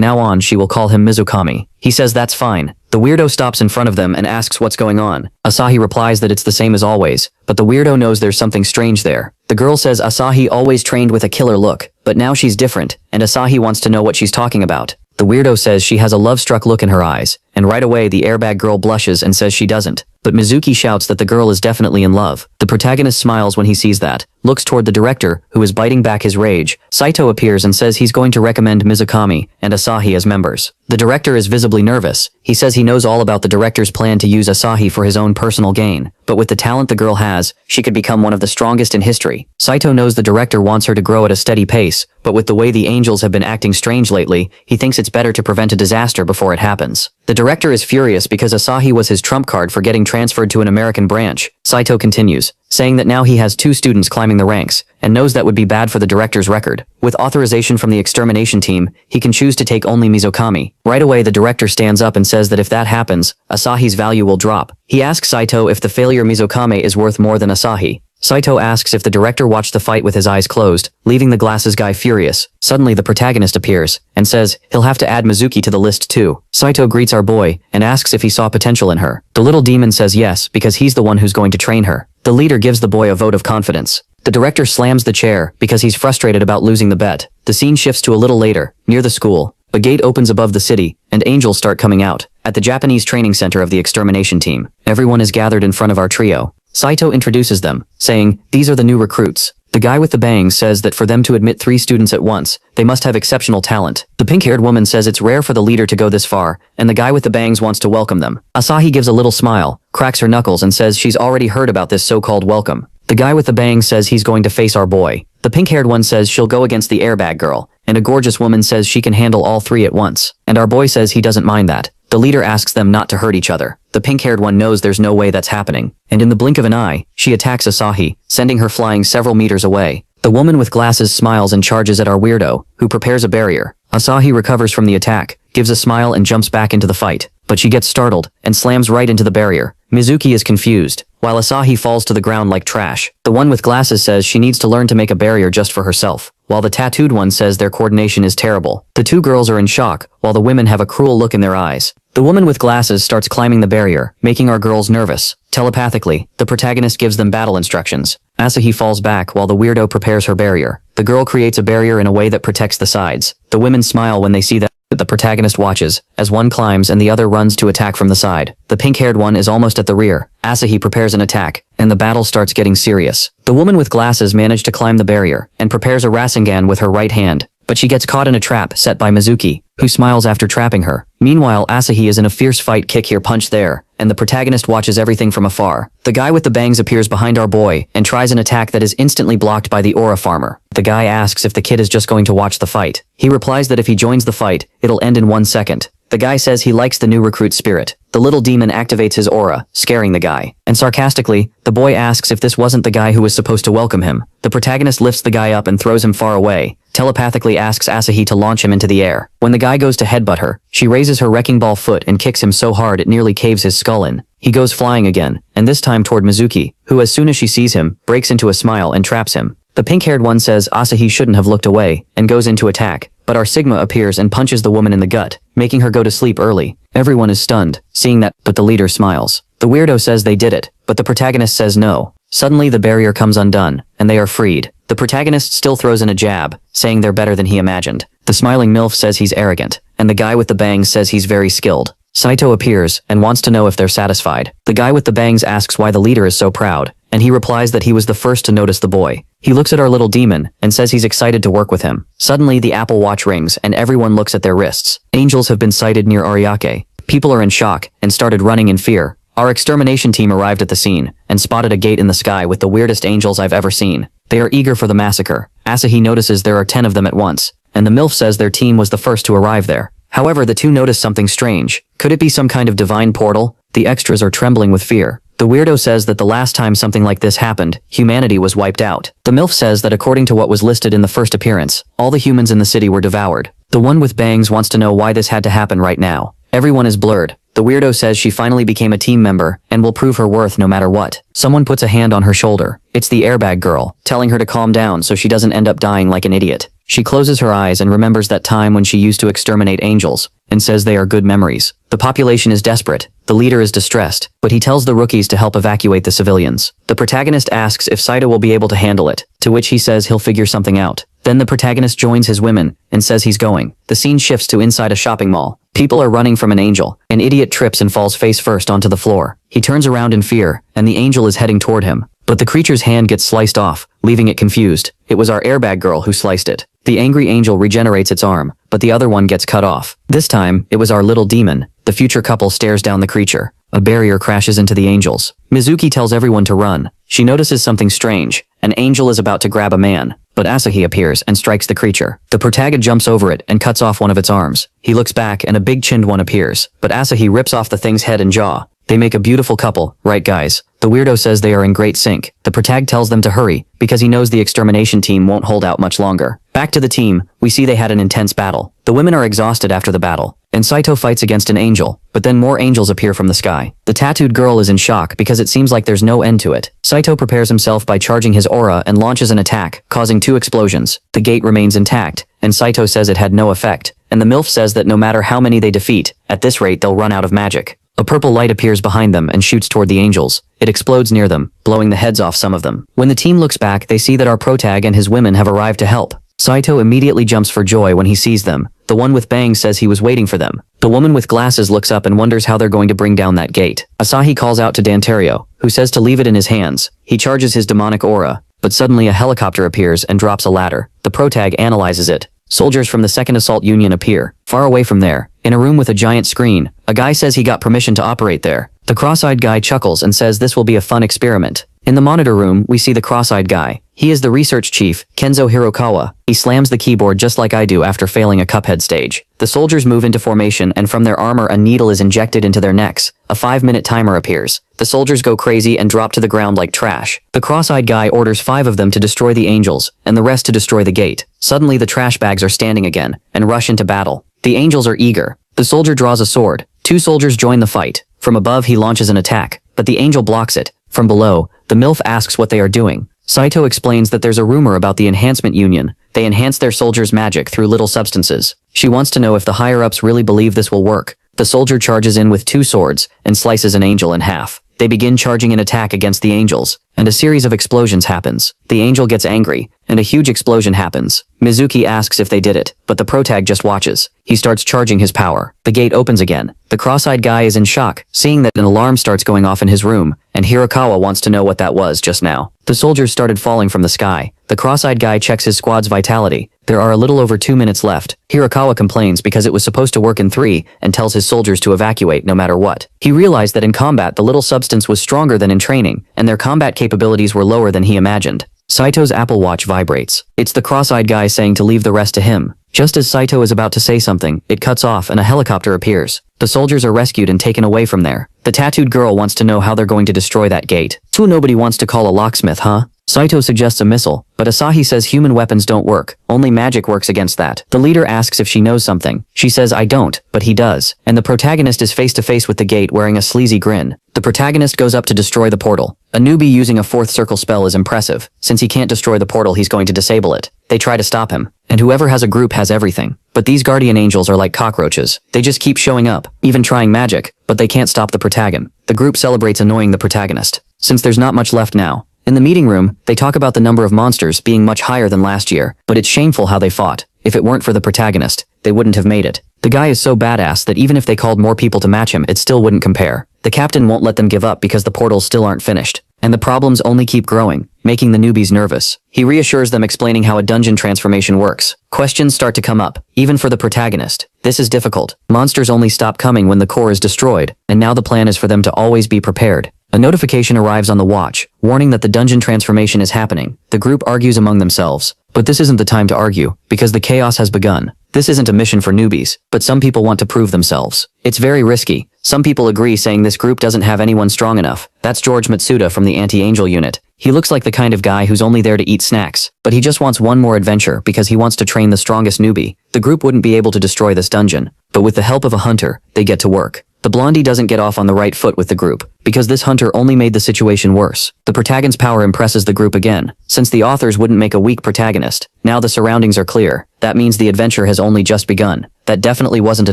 now on she will call him Mizukami. He says that's fine. The weirdo stops in front of them and asks what's going on. Asahi replies that it's the same as always, but the weirdo knows there's something strange there. The girl says Asahi always trained with a killer look, but now she's different, and Asahi wants to know what she's talking about. The weirdo says she has a love-struck look in her eyes, and right away the airbag girl blushes and says she doesn't. But Mizuki shouts that the girl is definitely in love. The protagonist smiles when he sees that, looks toward the director, who is biting back his rage. Saito appears and says he's going to recommend Mizukami and Asahi as members. The director is visibly nervous. He says he knows all about the director's plan to use Asahi for his own personal gain, but with the talent the girl has, she could become one of the strongest in history. Saito knows the director wants her to grow at a steady pace, but with the way the angels have been acting strange lately, he thinks it's better to prevent a disaster before it happens. The director is furious because Asahi was his trump card for getting transferred to an American branch. Saito continues, saying that now he has 2 students climbing the ranks, and knows that would be bad for the director's record. With authorization from the extermination team, he can choose to take only Mizukami. Right away the director stands up and says that if that happens, Asahi's value will drop. He asks Saito if the failure Mizukami is worth more than Asahi. Saito asks if the director watched the fight with his eyes closed, leaving the glasses guy furious. Suddenly the protagonist appears, and says he'll have to add Mizuki to the list too. Saito greets our boy, and asks if he saw potential in her. The little demon says yes, because he's the one who's going to train her. The leader gives the boy a vote of confidence. The director slams the chair, because he's frustrated about losing the bet. The scene shifts to a little later, near the school. A gate opens above the city, and angels start coming out. At the Japanese training center of the extermination team, everyone is gathered in front of our trio. Saito introduces them, saying, "These are the new recruits." The guy with the bangs says that for them to admit 3 students at once, they must have exceptional talent. The pink-haired woman says it's rare for the leader to go this far, and the guy with the bangs wants to welcome them. Asahi gives a little smile, cracks her knuckles and says she's already heard about this so-called welcome. The guy with the bangs says he's going to face our boy. The pink-haired one says she'll go against the airbag girl, and a gorgeous woman says she can handle all 3 at once. And our boy says he doesn't mind that. The leader asks them not to hurt each other. The pink-haired one knows there's no way that's happening, and in the blink of an eye, she attacks Asahi, sending her flying several meters away. The woman with glasses smiles and charges at our weirdo, who prepares a barrier. Asahi recovers from the attack, gives a smile and jumps back into the fight, but she gets startled and slams right into the barrier. Mizuki is confused, while Asahi falls to the ground like trash. The one with glasses says she needs to learn to make a barrier just for herself, while the tattooed one says their coordination is terrible. The 2 girls are in shock, while the women have a cruel look in their eyes. The woman with glasses starts climbing the barrier, making our girls nervous. Telepathically, the protagonist gives them battle instructions. Asahi falls back while the weirdo prepares her barrier. The girl creates a barrier in a way that protects the sides. The women smile when they see that the protagonist watches, as one climbs and the other runs to attack from the side. The pink-haired one is almost at the rear. Asahi prepares an attack, and the battle starts getting serious. The woman with glasses manages to climb the barrier, and prepares a Rasengan with her right hand. But she gets caught in a trap set by Mizuki, who smiles after trapping her. Meanwhile, Asahi is in a fierce fight, kick here, punch there, and the protagonist watches everything from afar. The guy with the bangs appears behind our boy and tries an attack that is instantly blocked by the aura farmer. The guy asks if the kid is just going to watch the fight. He replies that if he joins the fight, it'll end in 1 second. The guy says he likes the new recruit spirit. The little demon activates his aura, scaring the guy. And sarcastically, the boy asks if this wasn't the guy who was supposed to welcome him. The protagonist lifts the guy up and throws him far away. Telepathically asks Asahi to launch him into the air. When the guy goes to headbutt her, she raises her wrecking ball foot and kicks him so hard it nearly caves his skull in. He goes flying again, and this time toward Mizuki, who as soon as she sees him, breaks into a smile and traps him. The pink-haired one says Asahi shouldn't have looked away, and goes into attack. But our Sigma appears and punches the woman in the gut, making her go to sleep early. Everyone is stunned, seeing that, but the leader smiles. The weirdo says they did it, but the protagonist says no. Suddenly the barrier comes undone, and they are freed. The protagonist still throws in a jab, saying they're better than he imagined. The smiling MILF says he's arrogant, and the guy with the bangs says he's very skilled. Saito appears, and wants to know if they're satisfied. The guy with the bangs asks why the leader is so proud, and he replies that he was the first to notice the boy. He looks at our little demon and says he's excited to work with him. Suddenly, the Apple Watch rings and everyone looks at their wrists. Angels have been sighted near Ariake. People are in shock and started running in fear. Our extermination team arrived at the scene and spotted a gate in the sky with the weirdest angels I've ever seen. They are eager for the massacre. Asahi notices there are 10 of them at once, and the MILF says their team was the first to arrive there. However, the two notice something strange. Could it be some kind of divine portal? The extras are trembling with fear. The weirdo says that the last time something like this happened, humanity was wiped out. The MILF says that according to what was listed in the first appearance, all the humans in the city were devoured. The one with bangs wants to know why this had to happen right now. Everyone is blurred. The weirdo says she finally became a team member and will prove her worth no matter what. Someone puts a hand on her shoulder. It's the airbag girl, telling her to calm down so she doesn't end up dying like an idiot. She closes her eyes and remembers that time when she used to exterminate angels, and says they are good memories. The population is desperate. The leader is distressed, but he tells the rookies to help evacuate the civilians. The protagonist asks if Saito will be able to handle it, to which he says he'll figure something out. Then the protagonist joins his women and says he's going. The scene shifts to inside a shopping mall. People are running from an angel. An idiot trips and falls face first onto the floor. He turns around in fear, and the angel is heading toward him. But the creature's hand gets sliced off, leaving it confused. It was our airbag girl who sliced it. The angry angel regenerates its arm, but the other one gets cut off. This time, it was our little demon. The future couple stares down the creature. A barrier crashes into the angels. Mizuki tells everyone to run. She notices something strange. An angel is about to grab a man, but Asahi appears and strikes the creature. The protagonist jumps over it and cuts off one of its arms. He looks back and a big-chinned one appears, but Asahi rips off the thing's head and jaw. They make a beautiful couple, right guys? The weirdo says they are in great sync. The protag tells them to hurry, because he knows the extermination team won't hold out much longer. Back to the team, we see they had an intense battle. The women are exhausted after the battle, and Saito fights against an angel, but then more angels appear from the sky. The tattooed girl is in shock because it seems like there's no end to it. Saito prepares himself by charging his aura and launches an attack, causing 2 explosions. The gate remains intact, and Saito says it had no effect, and the MILF says that no matter how many they defeat, at this rate they'll run out of magic. A purple light appears behind them and shoots toward the angels. It explodes near them, blowing the heads off some of them. When the team looks back, they see that our protag and his women have arrived to help. Saito immediately jumps for joy when he sees them. The one with bangs says he was waiting for them. The woman with glasses looks up and wonders how they're going to bring down that gate. Asahi calls out to Danterio, who says to leave it in his hands. He charges his demonic aura, but suddenly a helicopter appears and drops a ladder. The protag analyzes it. Soldiers from the 2nd Assault Union appear. Far away from there, in a room with a giant screen, a guy says he got permission to operate there. The cross-eyed guy chuckles and says this will be a fun experiment. In the monitor room, we see the cross-eyed guy. He is the research chief, Kenzo Hirokawa. He slams the keyboard just like I do after failing a Cuphead stage. The soldiers move into formation and from their armor a needle is injected into their necks. A 5-minute timer appears. The soldiers go crazy and drop to the ground like trash. The cross-eyed guy orders 5 of them to destroy the angels, and the rest to destroy the gate. Suddenly the trash bags are standing again, and rush into battle. The angels are eager. The soldier draws a sword. 2 soldiers join the fight. From above he launches an attack, but the angel blocks it. From below, the MILF asks what they are doing. Saito explains that there's a rumor about the enhancement union. They enhance their soldiers' magic through little substances. She wants to know if the higher-ups really believe this will work. The soldier charges in with 2 swords and slices an angel in half. They begin charging an attack against the angels, and a series of explosions happens. The angel gets angry, and a huge explosion happens. Mizuki asks if they did it, but the protag just watches. He starts charging his power. The gate opens again. The cross-eyed guy is in shock, seeing that an alarm starts going off in his room, and Hirokawa wants to know what that was just now. The soldiers started falling from the sky. The cross-eyed guy checks his squad's vitality. There are a little over 2 minutes left. Hirokawa complains because it was supposed to work in 3 and tells his soldiers to evacuate no matter what. He realized that in combat the little substance was stronger than in training, and their combat capabilities were lower than he imagined. Saito's Apple Watch vibrates. It's the cross-eyed guy saying to leave the rest to him. Just as Saito is about to say something, it cuts off and a helicopter appears. The soldiers are rescued and taken away from there. The tattooed girl wants to know how they're going to destroy that gate. So nobody wants to call a locksmith, huh? Saito suggests a missile, but Asahi says human weapons don't work. Only magic works against that. The leader asks if she knows something. She says I don't, but he does. And the protagonist is face to face with the gate wearing a sleazy grin. The protagonist goes up to destroy the portal. A newbie using a 4th circle spell is impressive. Since he can't destroy the portal, he's going to disable it. They try to stop him, and whoever has a group has everything. But these guardian angels are like cockroaches. They just keep showing up, even trying magic, but they can't stop the protagonist. The group celebrates annoying the protagonist. Since there's not much left now, in the meeting room, they talk about the number of monsters being much higher than last year, but it's shameful how they fought. If it weren't for the protagonist, they wouldn't have made it. The guy is so badass that even if they called more people to match him, it still wouldn't compare. The captain won't let them give up because the portals still aren't finished. and the problems only keep growing, making the newbies nervous. He reassures them, explaining how a dungeon transformation works. Questions start to come up, even for the protagonist. This is difficult. Monsters only stop coming when the core is destroyed, and now the plan is for them to always be prepared. A notification arrives on the watch, warning that the dungeon transformation is happening. The group argues among themselves, but this isn't the time to argue, because the chaos has begun. This isn't a mission for newbies, but some people want to prove themselves. It's very risky. Some people agree, saying this group doesn't have anyone strong enough. That's George Matsuda from the Anti-Angel unit. He looks like the kind of guy who's only there to eat snacks, but he just wants one more adventure because he wants to train the strongest newbie. The group wouldn't be able to destroy this dungeon, but with the help of a hunter, they get to work. The blondie doesn't get off on the right foot with the group, because this hunter only made the situation worse. The protagonist's power impresses the group again, since the authors wouldn't make a weak protagonist. Now the surroundings are clear. That means the adventure has only just begun. That definitely wasn't a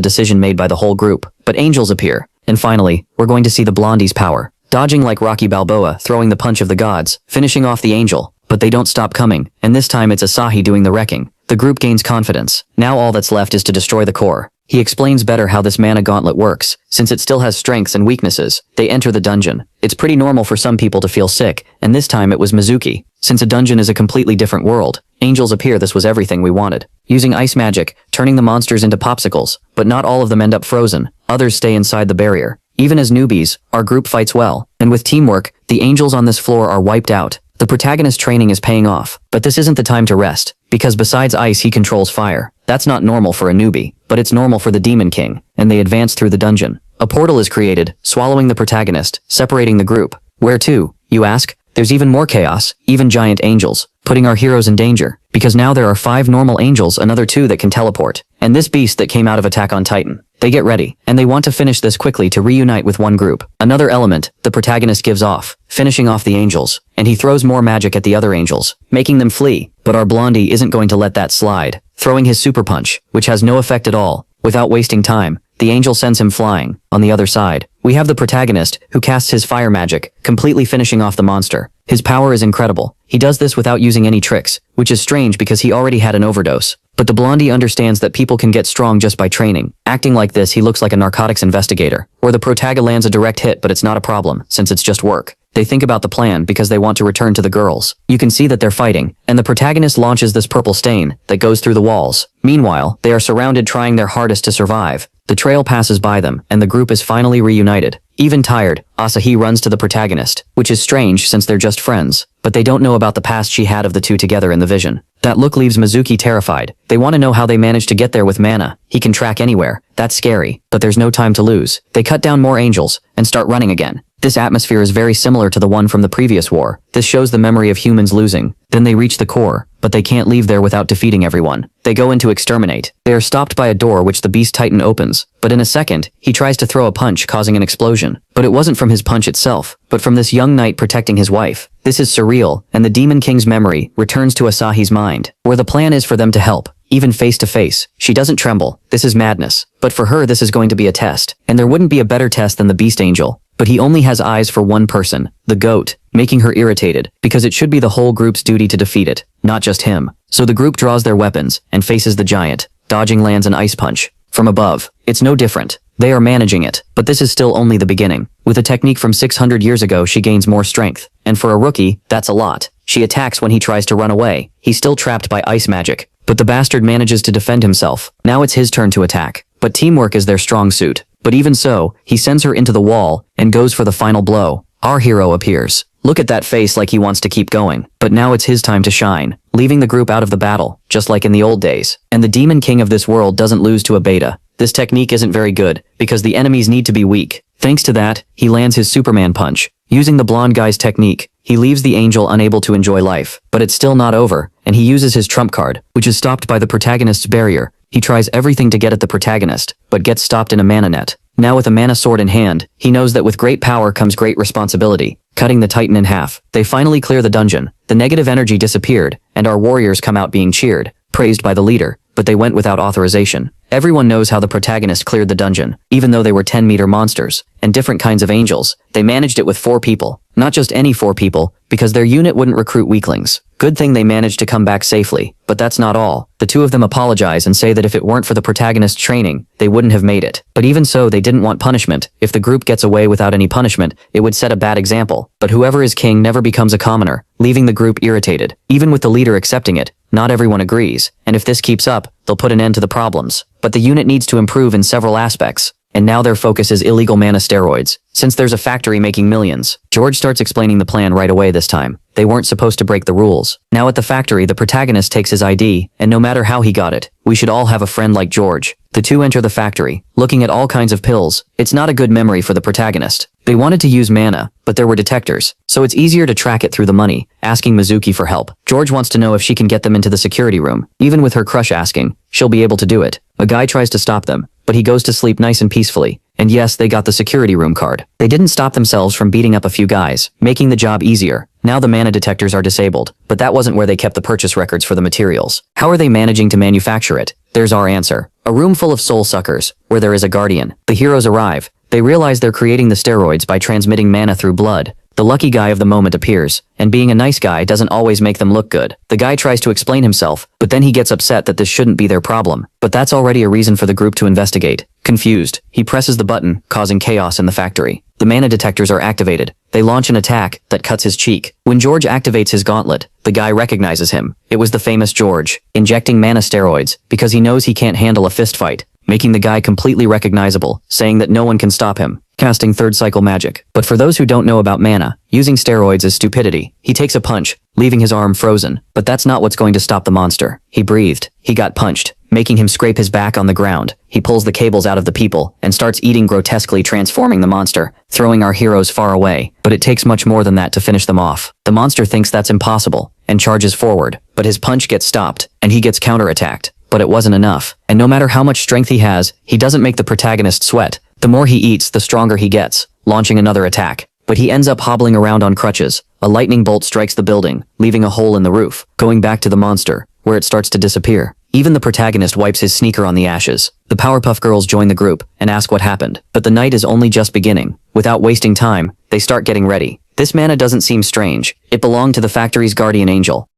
decision made by the whole group, but angels appear. And finally, we're going to see the blondie's power. Dodging like Rocky Balboa, throwing the punch of the gods, finishing off the angel. But they don't stop coming, and this time it's Asahi doing the wrecking. The group gains confidence. Now all that's left is to destroy the core. He explains better how this mana gauntlet works, since it still has strengths and weaknesses. They enter the dungeon. It's pretty normal for some people to feel sick, and this time it was Mizuki. Since a dungeon is a completely different world, angels appear. This was everything we wanted. Using ice magic, turning the monsters into popsicles, but not all of them end up frozen. Others stay inside the barrier. Even as newbies, our group fights well, and with teamwork, the angels on this floor are wiped out. The protagonist's training is paying off, but this isn't the time to rest, because besides ice he controls fire. That's not normal for a newbie, but it's normal for the Demon King, and they advance through the dungeon. A portal is created, swallowing the protagonist, separating the group. Where to, you ask? There's even more chaos, even giant angels, putting our heroes in danger, because now there are 5 normal angels, another 2 that can teleport, and this beast that came out of Attack on Titan. They get ready, and they want to finish this quickly to reunite with one group. Another element, the protagonist gives off, finishing off the angels, and he throws more magic at the other angels, making them flee. But our blondie isn't going to let that slide, throwing his super punch, which has no effect at all. Without wasting time, the angel sends him flying. On the other side, we have the protagonist, who casts his fire magic, completely finishing off the monster. His power is incredible. He does this without using any tricks, which is strange because he already had an overdose. But the blondie understands that people can get strong just by training. Acting like this, he looks like a narcotics investigator. Or the protagonist lands a direct hit, but it's not a problem, since it's just work. They think about the plan because they want to return to the girls. You can see that they're fighting, and the protagonist launches this purple stain that goes through the walls. Meanwhile, they are surrounded, trying their hardest to survive. The trail passes by them, and the group is finally reunited. Even tired, Asahi runs to the protagonist, which is strange since they're just friends, but they don't know about the past she had of the two together in the vision. That look leaves Mizuki terrified. They want to know how they managed to get there with mana. He can track anywhere. That's scary, but there's no time to lose. They cut down more angels and start running again. This atmosphere is very similar to the one from the previous war. This shows the memory of humans losing. Then they reach the core, but they can't leave there without defeating everyone. They go in to exterminate. They are stopped by a door which the Beast Titan opens, but in a second, he tries to throw a punch, causing an explosion. But it wasn't from his punch itself, but from this young knight protecting his wife. This is surreal, and the Demon King's memory returns to Asahi's mind, where the plan is for them to help. Even face to face, she doesn't tremble. This is madness. But for her, this is going to be a test, and there wouldn't be a better test than the Beast Angel. But he only has eyes for one person, the goat, making her irritated, because it should be the whole group's duty to defeat it, not just him. So the group draws their weapons and faces the giant. Dodging lands an ice punch. From above, it's no different. They are managing it, but this is still only the beginning. With a technique from 600 years ago, she gains more strength. And for a rookie, that's a lot. She attacks when he tries to run away. He's still trapped by ice magic, but the bastard manages to defend himself. Now it's his turn to attack. But teamwork is their strong suit. But even so, he sends her into the wall and goes for the final blow. Our hero appears. Look at that face, like he wants to keep going. But now it's his time to shine, leaving the group out of the battle, just like in the old days. And the Demon King of this world doesn't lose to a beta. This technique isn't very good, because the enemies need to be weak. Thanks to that, he lands his Superman punch. Using the blonde guy's technique, he leaves the angel unable to enjoy life. But it's still not over, and he uses his trump card, which is stopped by the protagonist's barrier. He tries everything to get at the protagonist, but gets stopped in a mana net. Now with a mana sword in hand, he knows that with great power comes great responsibility, cutting the Titan in half. They finally clear the dungeon. The negative energy disappeared, and our warriors come out being cheered, praised by the leader, but they went without authorization. Everyone knows how the protagonist cleared the dungeon, even though they were 10-meter monsters, and different kinds of angels. They managed it with 4 people. Not just any 4 people, because their unit wouldn't recruit weaklings. Good thing they managed to come back safely. But that's not all. The two of them apologize and say that if it weren't for the protagonist's training, they wouldn't have made it. But even so, they didn't want punishment. If the group gets away without any punishment, it would set a bad example. But whoever is king never becomes a commoner, leaving the group irritated. Even with the leader accepting it, not everyone agrees. And if this keeps up, they'll put an end to the problems. But the unit needs to improve in several aspects. And now their focus is illegal mana steroids, since there's a factory making millions. George starts explaining the plan right away this time. They weren't supposed to break the rules. Now at the factory, the protagonist takes his ID, and no matter how he got it, we should all have a friend like George. The two enter the factory, looking at all kinds of pills. It's not a good memory for the protagonist. They wanted to use mana, but there were detectors, so it's easier to track it through the money, asking Mizuki for help. George wants to know if she can get them into the security room. Even with her crush asking, she'll be able to do it. A guy tries to stop them, but he goes to sleep nice and peacefully. And yes, they got the security room card. They didn't stop themselves from beating up a few guys, making the job easier. Now the mana detectors are disabled, but that wasn't where they kept the purchase records for the materials. How are they managing to manufacture it? There's our answer. A room full of soul suckers, where there is a guardian. The heroes arrive. They realize they're creating the steroids by transmitting mana through blood. The lucky guy of the moment appears, and being a nice guy doesn't always make them look good. The guy tries to explain himself, but then he gets upset that this shouldn't be their problem. But that's already a reason for the group to investigate. Confused, he presses the button, causing chaos in the factory. The mana detectors are activated. They launch an attack that cuts his cheek. When George activates his gauntlet, the guy recognizes him. It was the famous George, injecting mana steroids, because he knows he can't handle a fist fight, making the guy completely recognizable, saying that no one can stop him. Casting third cycle magic. But for those who don't know about mana, using steroids is stupidity. He takes a punch, leaving his arm frozen. But that's not what's going to stop the monster. He breathed. He got punched, making him scrape his back on the ground. He pulls the cables out of the people and starts eating, grotesquely transforming the monster, throwing our heroes far away. But it takes much more than that to finish them off. The monster thinks that's impossible and charges forward, but his punch gets stopped and he gets counterattacked. But it wasn't enough. And no matter how much strength he has, he doesn't make the protagonist sweat. The more he eats, the stronger he gets, launching another attack. But he ends up hobbling around on crutches. A lightning bolt strikes the building, leaving a hole in the roof, going back to the monster, where it starts to disappear. Even the protagonist wipes his sneaker on the ashes. The Powerpuff Girls join the group and ask what happened. But the night is only just beginning. Without wasting time, they start getting ready. This mana doesn't seem strange. It belonged to the factory's guardian angel,